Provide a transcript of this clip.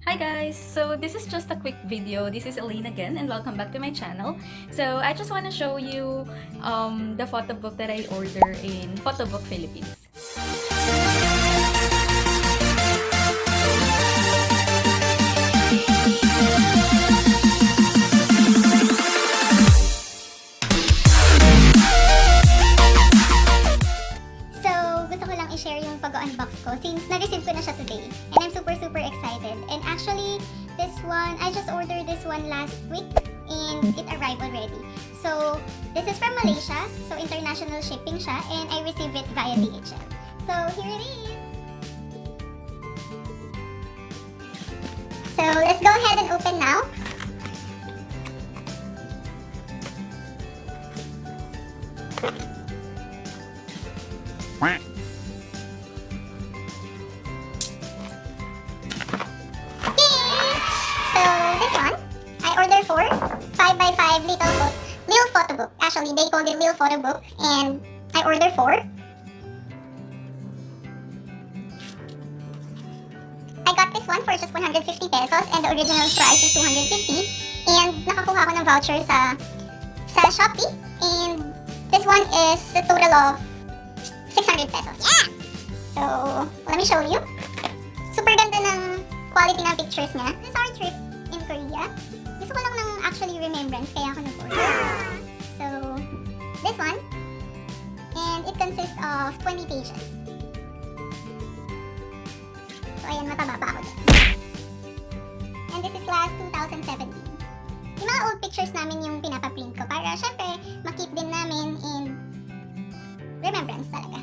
Hi guys! So this is just a quick video. This is Elaine again and welcome back to my channel. So I just want to show you the photo book that I order in Photobook Philippines. Gusto ko lang i-share yung pag-unbox ko since na-receive ko na siya today. And I'm super excited. And actually, this one, I just ordered this one last week and it arrived already. So, this is from Malaysia. So, international shipping siya and I received it via DHL. So, here it is! So, let's go ahead and open now. For 5x5 Lil Photobook. Actually, they called it Lil Photobook, and I ordered 4. I got this one for just 150 pesos, and the original price is 250. And nakakuha ko ng voucher sa Shopee, and this one is a total of 600 pesos. Yeah! So, let me show you. Super ganda ng quality ng pictures niya. This is our trip in Korea. Gusto ko lang ng actually remembrance, kaya ako nag-order. So, this one. And it consists of 20 pages. So, ayan, mataba pa ako dyan. And this is class 2017. Yung mga old pictures namin yung pinapaprint ko para syempre makip din namin in remembrance talaga.